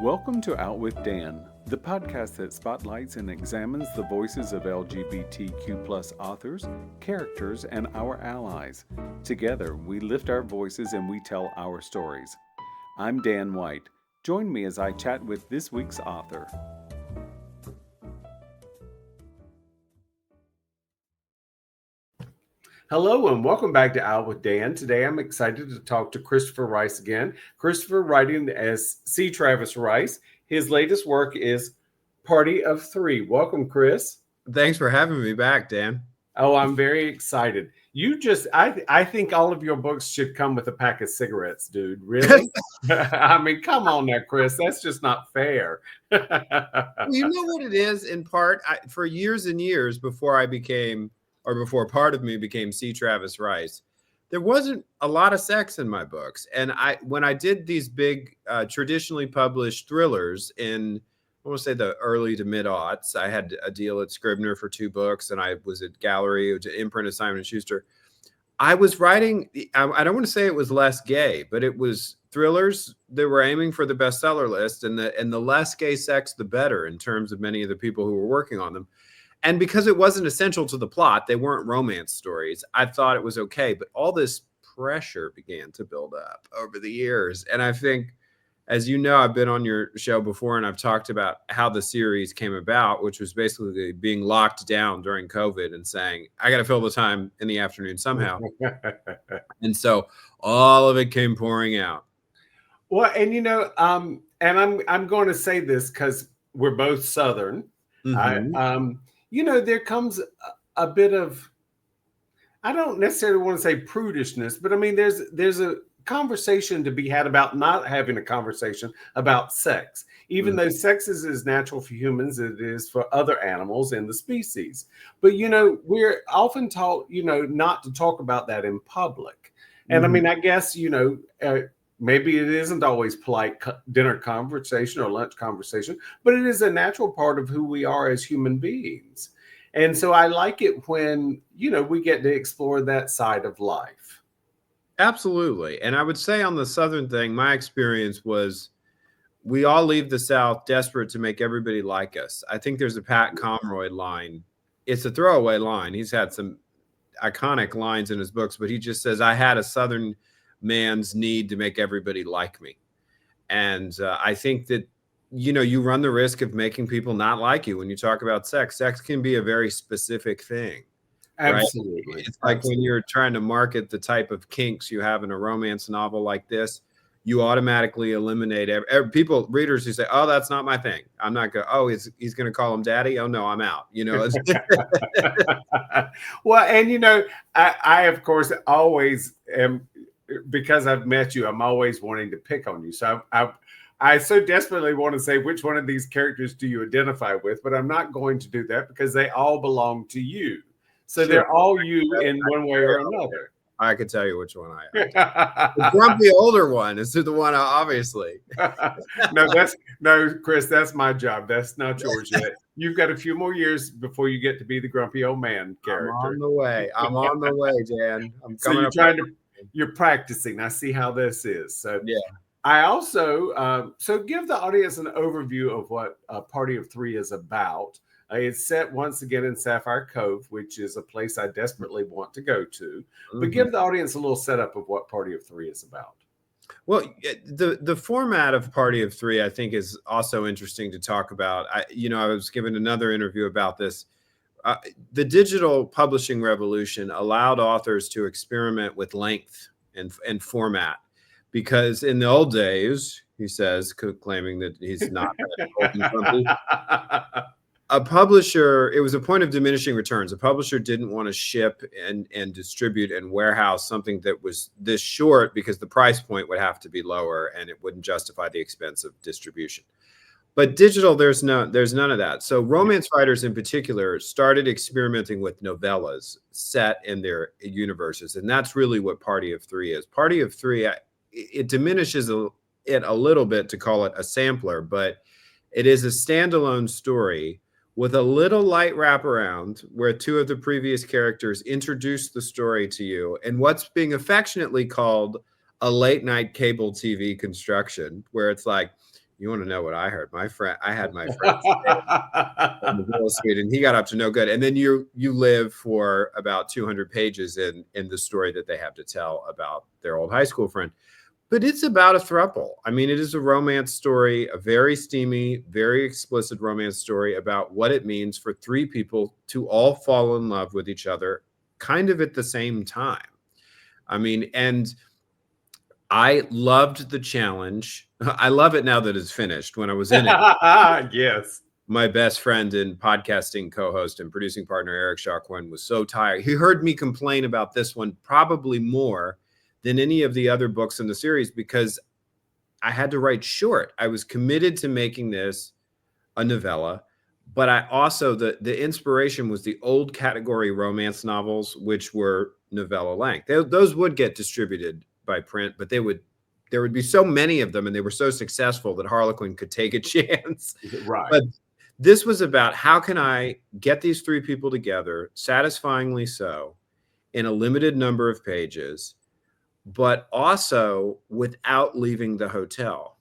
Welcome to Out with Dan, the podcast that spotlights and examines the voices of LGBTQ+ authors, characters, and our allies. Together, we lift our voices and we tell our stories. I'm Dan White. Join me as I chat with this week's author. Hello and welcome back to Out with Dan. Today I'm excited to talk to Christopher Rice again. Christopher, writing as C. Travis Rice. His latest work is Party of Three. Welcome, Chris. Thanks for having me back, Dan. Oh, I'm very excited. I think all of your books should come with a pack of cigarettes, dude. Really? I mean, come on now, Chris. That's just not fair. You know what it is, in part, for years and years before part of me became C. Travis Rice, there wasn't a lot of sex in my books. And when I did these big traditionally published thrillers in, I want to say the early to mid-aughts, I had a deal at Scribner for 2 books, and I was at Gallery, it was an imprint of Simon & Schuster. I was writing, I don't want to say it was less gay, but it was thrillers that were aiming for the bestseller list, and the less gay sex, the better in terms of many of the people who were working on them. And because it wasn't essential to the plot, they weren't romance stories, I thought it was okay. But all this pressure began to build up over the years. And I think, as you know, I've been on your show before and I've talked about how the series came about, which was basically being locked down during COVID and saying, I got to fill the time in the afternoon somehow. And so all of it came pouring out. Well, and and I'm going to say this because we're both Southern. Mm-hmm. There comes a bit of, I don't necessarily want to say prudishness, but I mean, there's a conversation to be had about not having a conversation about sex, even though sex is as natural for humans as it is for other animals in the species. But, we're often taught, not to talk about that in public. And I mean, I guess, maybe it isn't always polite dinner conversation or lunch conversation, but it is a natural part of who we are as human beings. And so I like it when, we get to explore that side of life. Absolutely. And I would say on the Southern thing, my experience was we all leave the South desperate to make everybody like us. I think there's a Pat Conroy line. It's a throwaway line. He's had some iconic lines in his books, but he just says, I had a Southern man's need to make everybody like me. And I think that, you run the risk of making people not like you when you talk about sex. Sex can be a very specific thing. Absolutely. Right? It's like when you're trying to market the type of kinks you have in a romance novel like this, you automatically eliminate readers who say, oh, that's not my thing. I'm not going, oh, he's going to call him daddy. Oh, no, I'm out. Well, and, I, of course, always am, because I've met you, I'm always wanting to pick on you. So I so desperately want to say, which one of these characters do you identify with? But I'm not going to do that because they all belong to you. So sure. They're all you in one way or another. I could tell you which one I am. The grumpy older one is the one, obviously. No, Chris, that's my job. That's not yours yet. You've got a few more years before you get to be the grumpy old man character. I'm on the way, Dan. I'm coming You're practicing. I see how this is. So yeah. I also, so give the audience an overview of what Party of Three is about. It's set once again in Sapphire Cove, which is a place I desperately want to go to. But give the audience a little setup of what Party of Three is about. Well, the format of Party of Three, I think, is also interesting to talk about. I was given another interview about this. The digital publishing revolution allowed authors to experiment with length and format. Because in the old days, he says, claiming that he's not a publisher, it was a point of diminishing returns. A publisher didn't want to ship and distribute and warehouse something that was this short because the price point would have to be lower and it wouldn't justify the expense of distribution. But digital, there's none of that. So romance writers in particular started experimenting with novellas set in their universes. And that's really what Party of Three is. Party of Three, it diminishes it a little bit to call it a sampler, but it is a standalone story with a little light wraparound where 2 of the previous characters introduce the story to you and what's being affectionately called a late night cable TV construction, where it's like, You want to know what I heard? I had my friend in the Villa Suite, and he got up to no good. And then you live for about 200 pages in the story that they have to tell about their old high school friend. But it's about a throuple. I mean, it is a romance story, a very steamy, very explicit romance story about what it means for three people to all fall in love with each other kind of at the same time. I mean, and I loved the challenge. I love it now that it's finished. When I was in it, yes, my best friend and podcasting co-host and producing partner, Eric Jacquin, was so tired. He heard me complain about this one probably more than any of the other books in the series because I had to write short. I was committed to making this a novella, but I also, the inspiration was the old category romance novels, which were novella length. Those would get distributed by print, but there would be so many of them and they were so successful that Harlequin could take a chance. Right. But this was about how can I get these three people together, satisfyingly so, in a limited number of pages, but also without leaving the hotel.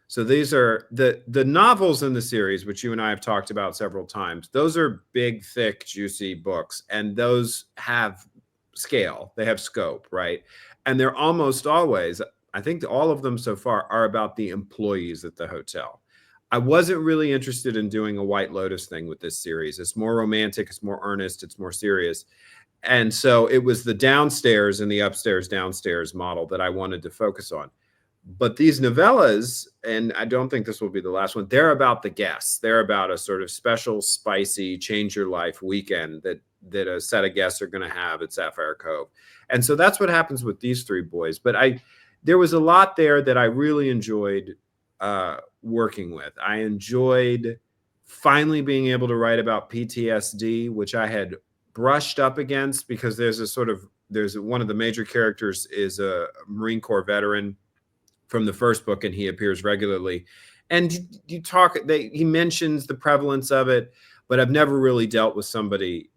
So these are the novels in the series, which you and I have talked about several times. Those are big, thick, juicy books, and those have scale. They have scope, right? And they're almost always, I think all of them so far are about the employees at the hotel. I wasn't really interested in doing a White Lotus thing with this series. It's more romantic, it's more earnest, it's more serious. And so it was the downstairs and the upstairs downstairs model that I wanted to focus on. But these novellas, and I don't think this will be the last one, they're about the guests. They're about a sort of special, spicy, change your life weekend that a set of guests are going to have at Sapphire Cove. And so that's what happens with these three boys. But there was a lot there that I really enjoyed working with. I enjoyed finally being able to write about PTSD, which I had brushed up against because there's one of the major characters is a Marine Corps veteran from the first book, and he appears regularly. And he mentions the prevalence of it, but I've never really dealt with somebody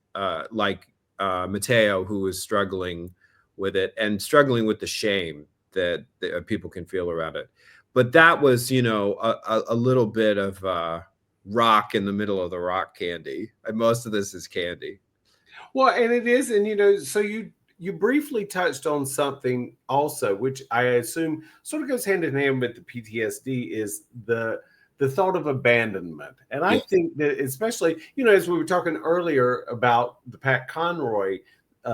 like Mateo, who is struggling with it and struggling with the shame that people can feel around it. But that was, a little bit of rock in the middle of the rock candy. And most of this is candy. Well, and it is, and so you briefly touched on something also, which I assume sort of goes hand in hand with the PTSD, is the thought of abandonment. And I think that especially, as we were talking earlier about the Pat Conroy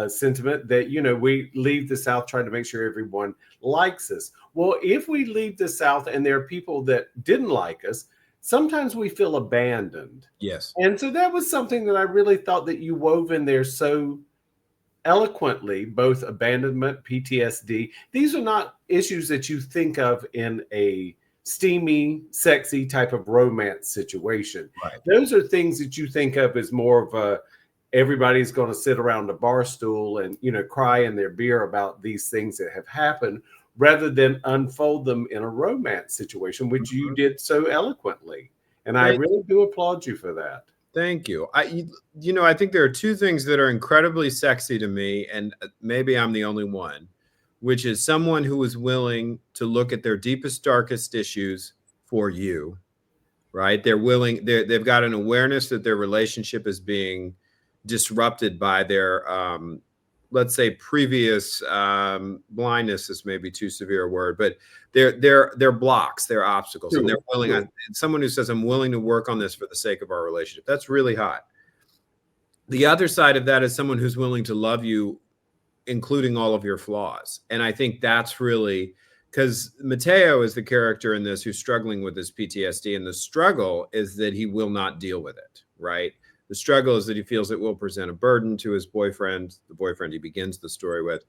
sentiment that, we leave the South trying to make sure everyone likes us. Well, if we leave the South and there are people that didn't like us, sometimes we feel abandoned. Yes. And so that was something that I really thought that you wove in there so eloquently, both abandonment, PTSD. These are not issues that you think of in a steamy, sexy type of romance situation. Right. Those are things that you think of as more of everybody's going to sit around a bar stool and, cry in their beer about these things that have happened, rather than unfold them in a romance situation, which you did so eloquently. And I really do applaud you for that. Thank you. I think there are two things that are incredibly sexy to me, and maybe I'm the only one, which is someone who is willing to look at their deepest, darkest issues for you, right? They've got an awareness that their relationship is being disrupted by their, let's say, previous blindness is maybe too severe a word, but they're blocks, they're obstacles, and they're willing. Someone who says, I'm willing to work on this for the sake of our relationship. That's really hot. The other side of that is someone who's willing to love you, including all of your flaws. And I think that's really, because Mateo is the character in this who's struggling with this PTSD, and the struggle is that he will not deal with it, right? The struggle is that he feels it will present a burden to his boyfriend, the boyfriend he begins the story with,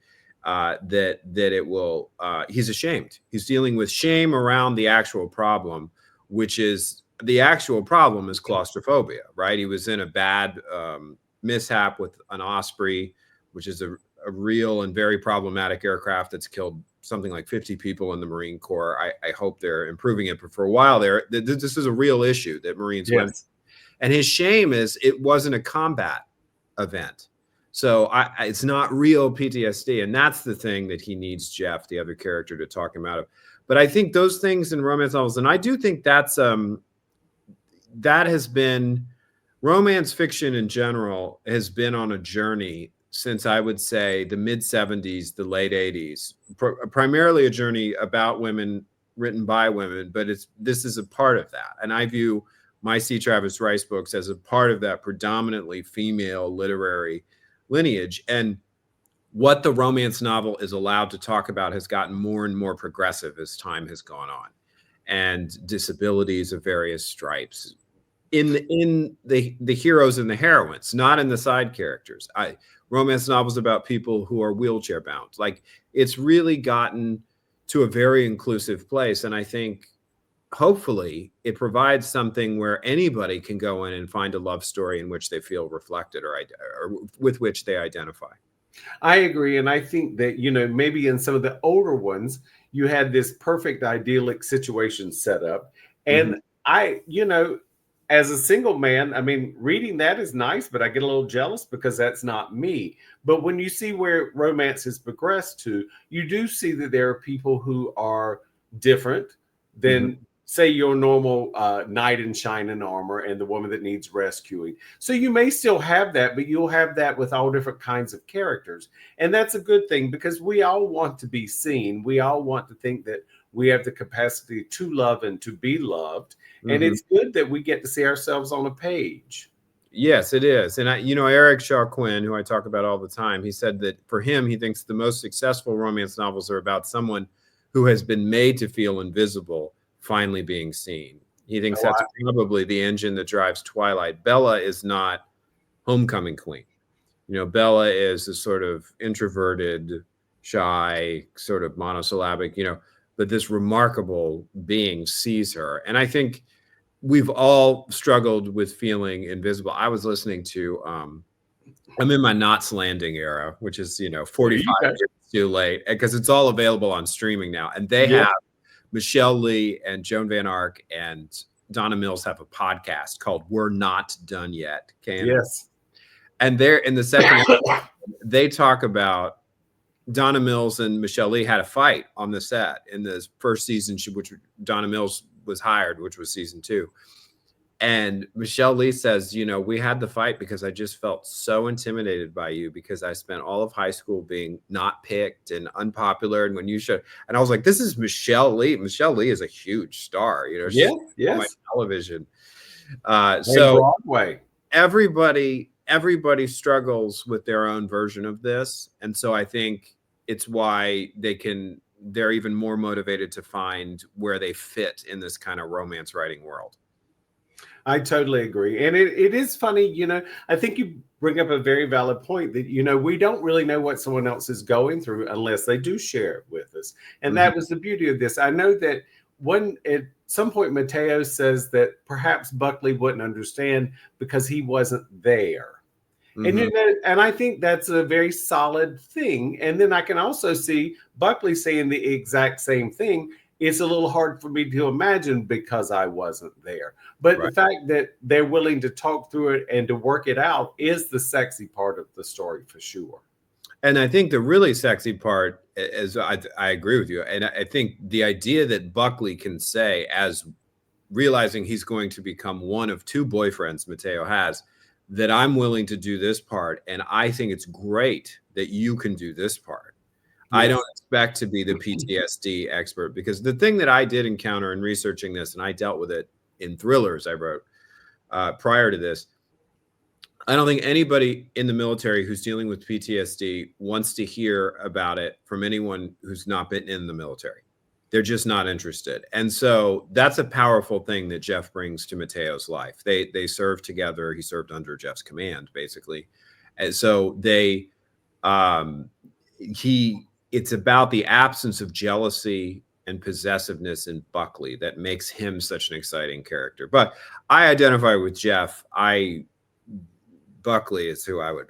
that it will, he's ashamed. He's dealing with shame around the actual problem, which is, the actual problem is claustrophobia, right? He was in a bad mishap with an Osprey, which is a real and very problematic aircraft that's killed something like 50 people in the Marine Corps. I hope they're improving it, but for a while there, this is a real issue that Marines went. And his shame is it wasn't a combat event. So it's not real PTSD. And that's the thing that he needs Jeff, the other character, to talk him out of. But I think those things in romance novels, and I do think that has been, romance fiction in general has been on a journey since, I would say, the mid 70s, the late 80s, primarily a journey about women, written by women, but this is a part of that. And I view my C. Travis Rice books as a part of that predominantly female literary lineage. And what the romance novel is allowed to talk about has gotten more and more progressive as time has gone on, and disabilities of various stripes in the heroes and the heroines, not in the side characters. Romance novels about people who are wheelchair bound. Like, it's really gotten to a very inclusive place. And I think hopefully it provides something where anybody can go in and find a love story in which they feel reflected or with which they identify. I agree. And I think that, maybe in some of the older ones, you had this perfect idyllic situation set up. And as a single man, I mean, reading that is nice, but I get a little jealous because that's not me. But when you see where romance has progressed to, you do see that there are people who are different than, say, your normal knight in shining armor and the woman that needs rescuing. So you may still have that, but you'll have that with all different kinds of characters. And that's a good thing, because we all want to be seen. We all want to think that we have the capacity to love and to be loved. And it's good that we get to see ourselves on a page. Yes, it is. And Eric Shaw Quinn, who I talk about all the time, he said that for him, he thinks the most successful romance novels are about someone who has been made to feel invisible finally being seen. He thinks that's probably the engine that drives Twilight. Bella is not Homecoming Queen. Bella is a sort of introverted, shy, sort of monosyllabic, but this remarkable being sees her. And I think we've all struggled with feeling invisible. I was listening to, I'm in my Knots Landing era, which is, 45 years too late, because it's all available on streaming now. And they have Michelle Lee and Joan Van Ark and Donna Mills have a podcast called We're Not Done Yet. Yes. And they're in the second episode, they talk about Donna Mills and Michelle Lee had a fight on the set in the first season, which Donna Mills was hired, which was season 2. And Michelle Lee says, we had the fight because I just felt so intimidated by you, because I spent all of high school being not picked and unpopular. And when you showed, and I was like, this is Michelle Lee. Michelle Lee is a huge star, she's on my television. So Broadway. Everybody struggles with their own version of this. And so I think it's why they're even more motivated to find where they fit in this kind of romance writing world. I totally agree. And it is funny, I think you bring up a very valid point that, we don't really know what someone else is going through unless they do share it with us. And that was the beauty of this. I know that at some point, Mateo says that perhaps Buckley wouldn't understand because he wasn't there. And, and I think that's a very solid thing. And then I can also see Buckley saying the exact same thing. It's a little hard for me to imagine because I wasn't there. But the fact that they're willing to talk through it and to work it out is the sexy part of the story for sure. And I think the really sexy part is, I agree with you. And I think the idea that Buckley can say, as realizing he's going to become one of 2 boyfriends Mateo has, that I'm willing to do this part. And I think it's great that you can do this part. I don't expect to be the PTSD expert, because the thing that I did encounter in researching this, and I dealt with it in thrillers I wrote prior to this, I don't think anybody in the military who's dealing with PTSD wants to hear about it from anyone who's not been in the military. They're just not interested. And so that's a powerful thing that Jeff brings to Mateo's life. They served together. He served under Jeff's command, basically. And so it's about the absence of jealousy and possessiveness in Buckley that makes him such an exciting character. But I identify with Jeff. Buckley is who I would.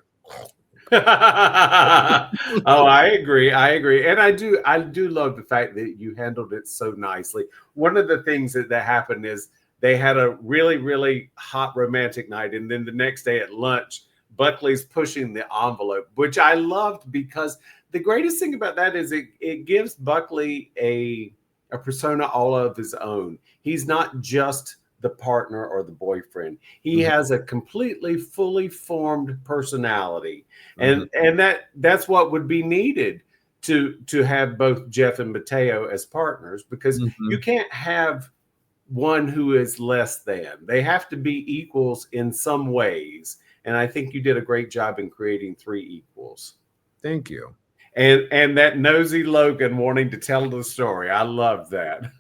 Oh, I agree. And I do love the fact that you handled it so nicely. One of the things that happened is they had a really, really hot romantic night. And then the next day at lunch, Buckley's pushing the envelope, which I loved, because the greatest thing about that is it gives Buckley a persona all of his own. He's not just the partner or the boyfriend. He has a completely fully formed personality. And that's what would be needed to have both Jeff and Mateo as partners, because you can't have one who is less than. They have to be equals in some ways. And I think you did a great job in creating 3 equals. Thank you. And that nosy Logan wanting to tell the story. I love that.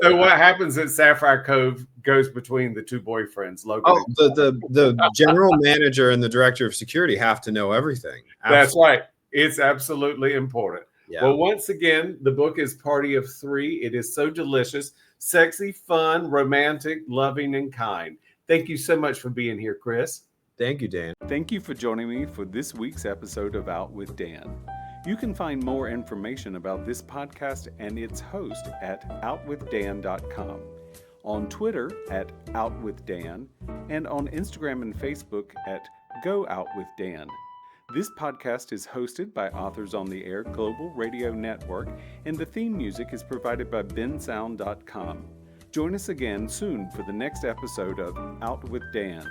So what happens at Sapphire Cove goes between the 2 boyfriends, Logan. Oh, the general manager and the director of security have to know everything. Absolutely. That's right. It's absolutely important. Yeah. Well, once again, the book is Party of 3. It is so delicious, sexy, fun, romantic, loving, and kind. Thank you so much for being here, Chris. Thank you, Dan. Thank you for joining me for this week's episode of Out with Dan. You can find more information about this podcast and its host at OutWithDan.com, on Twitter at OutWithDan, and on Instagram and Facebook at GoOutWithDan. This podcast is hosted by Authors on the Air Global Radio Network, and the theme music is provided by bensound.com. Join us again soon for the next episode of Out with Dan.